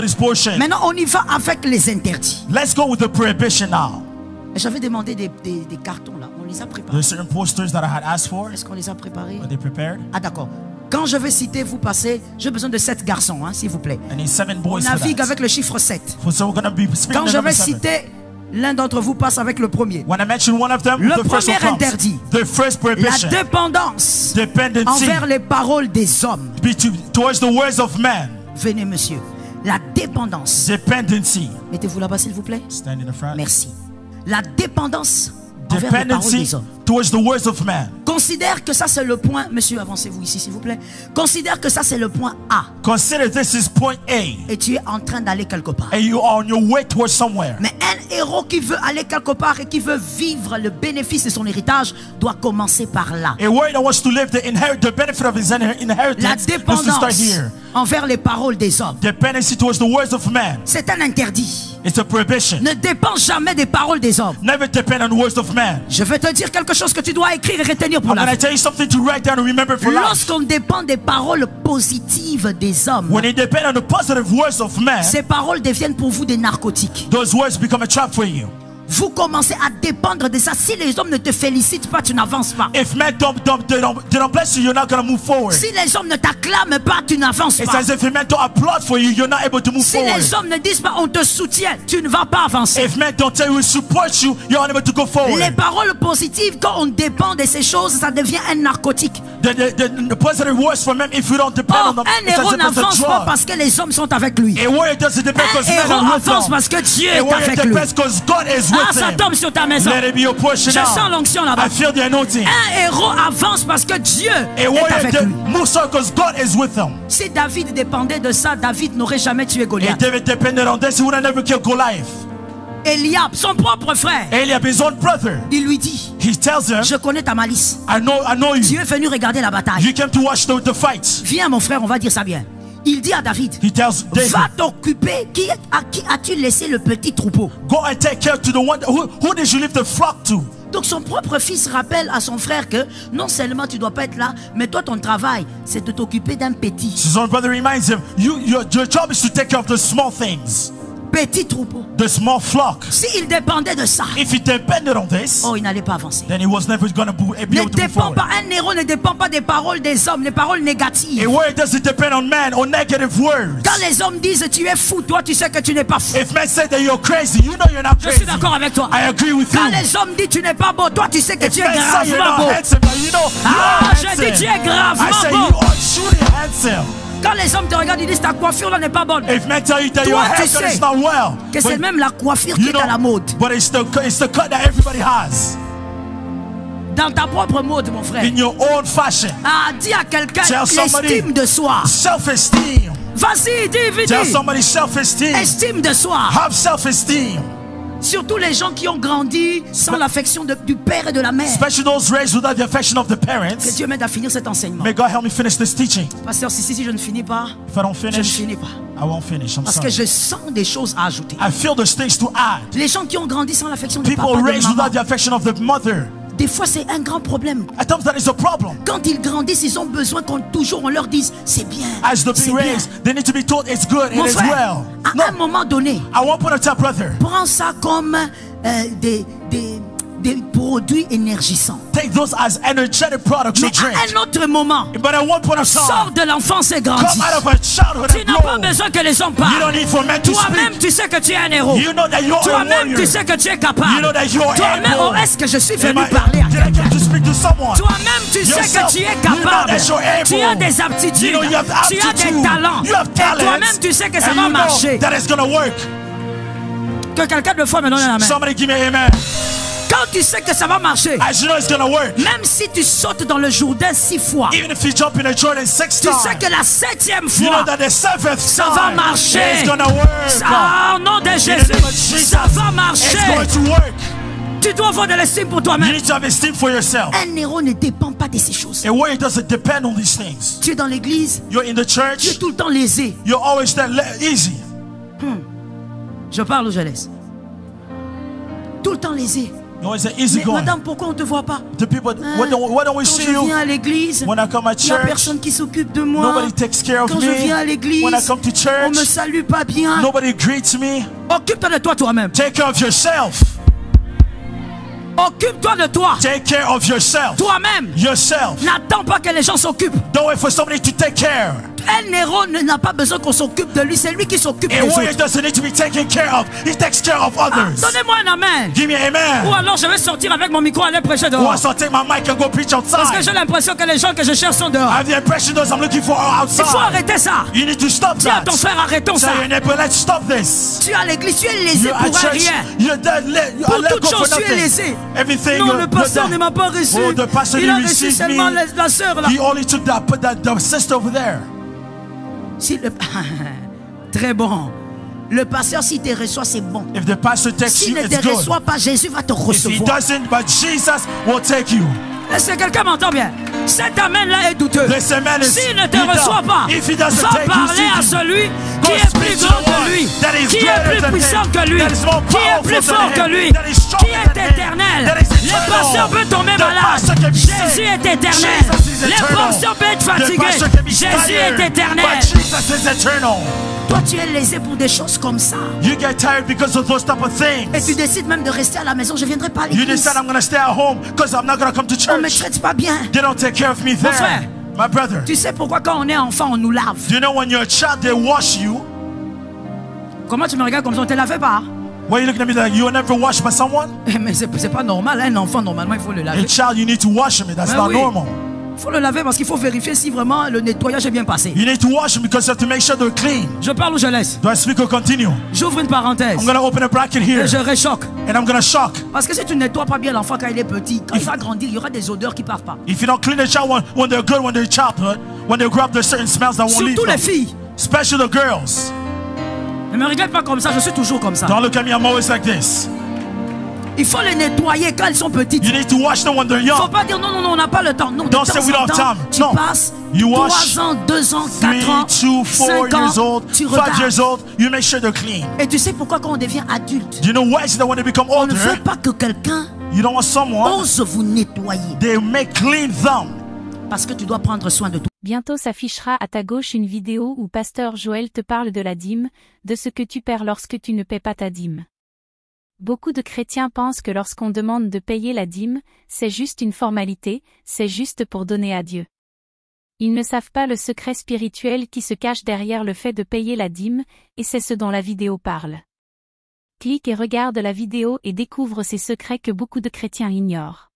This portion. Maintenant, on y va avec les interdits. Let's go with the prohibition now. J'avais demandé des cartons là. On les a préparés. There's certain posters that I had asked for. Est-ce qu'on les a préparés? Are they prepared? Ah d'accord. Quand je vais citer, vous passez. J'ai besoin de 7 garçons, hein, s'il vous plaît. I need 7 boys On for navigue that. avec le chiffre 7. So we're gonna be speaking Quand the je number vais 7. citer, l'un d'entre vous passe avec le premier. When I mention one of them, Le the first one premier comes. interdit. The first La prohibition. dépendance Dependency envers les paroles des hommes. towards the words of man. Venez, monsieur. La dépendance. Dependency. Mettez-vous là-bas, s'il vous plaît. Stand in the front. Merci. La dépendance envers les paroles Dependency des hommes. towards the words of man. Considère que ça c'est le point. Monsieur, avancez-vous ici, s'il vous plaît. Considère que ça c'est le point A. Consider this is point A. Et tu es en train d'aller quelque part. And you are on your way towards somewhere. Mais un héros qui veut aller quelque part et qui veut vivre le bénéfice de son héritage doit commencer par là. A warrior that wants to live the benefit of his inheritance La has to start dépendance here. envers les paroles des hommes. Dependency towards the words of man. C'est un interdit. It's a prohibition. Ne dépends jamais des paroles des hommes. Never depend on the words of man. Je vais te dire quelque chose que tu dois écrire et retenir pour I'm la going vie. to tell you something to write down and remember for life. Lorsqu'on dépend des paroles positives des hommes, When you depend on the positive words of man, ces paroles deviennent pour vous des narcotiques. those words become a trap for you. Vous commencez à dépendre de ça. Si les hommes ne te félicitent pas, tu n'avances pas. If men don't bless you, you're not going to move forward. Si les hommes ne t'acclament pas, tu n'avances It's pas. as if men don't applaud for you, you're not able to move Si forward. les hommes ne disent pas on te soutient, tu ne vas pas avancer. If men don't tell you we support you, you're unable to go forward. Les paroles positives, quand on dépend de ces choses, ça devient un narcotique. The positive words from men, if you don't depend Or, on them, un it's héros as if it's a n'avance pas drug. parce que les hommes sont avec lui. A warrior doesn't depend because Un men héros are with avance them. parce que Dieu A est warrior avec lui. depends because God is Ah, with ça him. tombe sur ta maison. Let it be your portion Je sens now. l'onction là-bas. I feel the anointing. Un héros avance parce que Dieu A est warrior avec lui. moves on because God is with him. Si David dépendait de ça, David n'aurait jamais tué If Goliath. David depended on this, he would have never killed Goliath. Eliab, son propre frère, Eliab, his own brother, il lui dit, he tells him, je connais ta malice. I know Tu you. es venu regarder la bataille. You came to watch the fight. Viens mon frère, on va dire ça bien. Il dit à David, He tells David, va t'occuper. À qui as-tu laissé le petit troupeau? go and take care to the one. Who did you leave the flock to? Donc son propre fils rappelle à son frère que non seulement tu dois pas être là, mais toi ton travail c'est de t'occuper d'un petit. His own brother reminds him, your job is to take care of the small things, Petit troupeau. the small flock. S'il dépendait de ça, If he depended on this, oh il n'allait pas avancer. then he was never going to be Ne able to move dépend forward. pas, un héros ne dépend pas des paroles des hommes, les paroles A négatives. word doesn't depend on man or negative words. Quand les hommes disent tu es fou, toi tu sais que tu n'es pas fou. If men say that you're crazy, you know you're not Je crazy. suis d'accord avec toi. I agree with Quand you. les hommes disent tu n'es pas beau, toi tu sais que If tu es men say you're gravement not beau. handsome, but you know Ah, you're je handsome. dis tu es gravement I say beau. you are truly handsome. Quand les hommes te regardent, ils disent ta coiffure là n'est pas bonne. If men tell you that Toi, your tu haircut sais is not well, que c'est but même la coiffure qui you est à la mode. but it's the cut that everybody has Dans ta propre mode, mon frère. in your own fashion. Ah, dis à quelqu'un Tell somebody. l'estime de soi. Self-esteem. Vas-y, dis, Tell dis. somebody self-esteem. Estime de soi. Have self-esteem. Surtout les gens qui ont grandi sans l'affection du père et de la mère. Especially those raised without the affection of the Que parents. Dieu m'aide à finir cet enseignement. May God help me finish this teaching. Pasteur, si je ne finis pas, If I don't je ne finish, finis pas. I won't finish. I'm Parce que sorry. je sens des choses à ajouter. I feel there's things to add. Les gens qui ont grandi sans l'affection du People papa et de raised maman, without the affection of the mother. des fois c'est un grand problème. At times that is a problem. Quand ils grandissent, ils ont besoin qu'on leur dise c'est bien, As they're c'est being bien. raised, they need to be told it's good, Mon it is frère, well. à No, un moment donné, I won't put a top brother. prends ça comme des produits énergisants. Take those as energetic products Mais to drink. à un autre moment, But at one point of sors time, de l'enfance et grandis. come out of a childhood Tu and n'as pas grow. besoin que les hommes You don't parlent. need for men to Toi-même, speak. tu sais que tu es un héros. You know that you're a Toi-même, warrior. tu sais que tu es capable. You know that you're Toi-même, able. oh, est-ce que je suis Am venu I- parler à Did I quelqu'un? come to speak to someone? Toi-même, tu sais Yourself, que tu es you know capable. that you're able. Tu as des aptitudes. You know you have Tu as des aptitude. talents. You have Et talents. toi-même, tu sais que ça And va you know marcher. that it's gonna work. Que quelqu'un de foi me donne la main. Somebody give me amen. Quand tu sais que ça va marcher, As you know it's gonna work. même si tu sautes dans le Jourdain 6 fois, Even if you jump in a Jordan 6 tu sais times, que la 7e you know fois, that the 7th ça va time marcher. it's gonna work. Ça, au nom de In the Jésus, name of Jesus, ça va it's marcher. going to work. Tu dois avoir de l'estime pour You toi-même. need to have esteem for yourself. Un héros ne dépend pas de ces choses. A warrior doesn't depend on these things. Tu es dans l'église, You're in the tu es church, tout le temps lésé. you're always that easy. Je parle ou je laisse? Tout le temps lésé. You always easy Mais going. madame, pourquoi on ne te voit pas? The people, why don't we Quand see je you? viens à l'église, When I come at il n'y a church, personne qui s'occupe de moi. nobody takes care of Quand je viens à me. l'église, When I come to on me church, salue pas bien. nobody greets me. Occupe-toi de toi toi-même. Take care of yourself. Occupe-toi de toi. Take care of yourself. Toi-même. Yourself. N'attends pas que les gens s'occupent. Don't wait for somebody to take care. Un héros n'a pas besoin qu'on s'occupe de lui, c'est lui qui s'occupe des A warrior autres. doesn't need to be taken care of. He takes care of others. Donnez-moi un amen. Give me an Ou amen. alors je vais sortir avec mon micro et aller prêcher Or dehors. I'll take my mic and go preach Parce que outside. j'ai l'impression que les gens que je cherche sont dehors. I have the impression those I'm looking for are Il faut outside. arrêter ça. You need to stop Dis à that. ton frère, arrêtons ça. Tell your neighbor, let's stop this. Tu es à l'église, tu es lésé You're at pour un church, rien. you're dead, you Pour are let toute go for chose, tu es nothing. lésé. Everything Non, you're le pasteur ne done. m'a pas reçu. Oh, the pastor Il a didn't reçu receive seulement me. la sœur là. He only took the sister over there. Si le... Très bon. Le pasteur, s'il te reçoit, c'est bon. If the pastor takes S'il you, ne it's te good. reçoit pas, Jésus va te If he recevoir. doesn't, but Jesus will take you. Est-ce que quelqu'un m'entend bien? Cet amen-là est douteux. This amen is S'il ne te he reçoit does. pas, If he doesn't va take you, parler à see you. celui Go qui est plus speak to grand the que one lui, that is qui est greater plus than puissant him, que lui, that is more qui est plus powerful fort than que him, lui, that is stronger qui est than him, éternel. that is Les eternal. pasteurs peuvent tomber The malades. pastor can be Jésus sick. est éternel. Jesus is Les eternal. pasteurs peuvent être The fatigués. pastor can be Jésus tired, est éternel. but Jesus is eternal. Toi, tu es lésé pour des choses comme ça. You get tired because of those type of Et tu things. décides même de rester à la maison. Je ne viendrai pas à You l'église. decide I'm going to stay at home because I'm not going to come to On ne me church. traite pas bien. They don't take care of me frère. there. My brother, Tu sais pourquoi quand on est enfant, on nous lave? do you know when you're a child, they wash you? Comment tu me regardes comme ça? On ne te lavait pas? Why are you looking at me like you were never washed by someone? Mais c'est pas normal. Un enfant, normalement, il faut le A laver. child, you need to wash him. That's Mais not oui. normal. Il faut le laver parce qu'il faut vérifier si vraiment le nettoyage est bien passé. You need to wash them because you have to make sure they're clean. Je parle ou je laisse? Do I speak or continue? J'ouvre une parenthèse. I'm going to open a bracket here Et je réchoque. and I'm going to shock. Parce que si tu ne nettoies pas bien l'enfant quand il est petit, quand il va grandir, il y aura des odeurs qui ne partent pas. If you don't clean the child when they're good, when they're childhood, when they grow up, there's certain smells that won't leave Surtout les them. filles. Especially the girls. Ne me regarde pas comme ça, je suis toujours comme ça. Don't look at me, I'm always like this. Il faut les nettoyer quand elles sont petites. You need to wash them when they're Il ne faut young. pas dire non, on n'a pas le temps. Non, de Don't temps say we en don't have temps, time. tu No. passes You wash 3 ans, 2 ans, 4 3, ans, 2, 4 5 years ans, old, tu 5 years regardes. old, you make sure they're clean. Et tu sais pourquoi quand on devient adulte, Do you know why is that when they become on ne older, veut pas que quelqu'un you don't want someone, ose vous nettoyer. they make clean them. Parce que tu dois prendre soin de toi. Bientôt s'affichera à ta gauche une vidéo où Pasteur Joël te parle de la dîme, de ce que tu perds lorsque tu ne paies pas ta dîme. Beaucoup de chrétiens pensent que lorsqu'on demande de payer la dîme, c'est juste une formalité, c'est juste pour donner à Dieu. Ils ne savent pas le secret spirituel qui se cache derrière le fait de payer la dîme, et c'est ce dont la vidéo parle. Clique et regarde la vidéo et découvre ces secrets que beaucoup de chrétiens ignorent.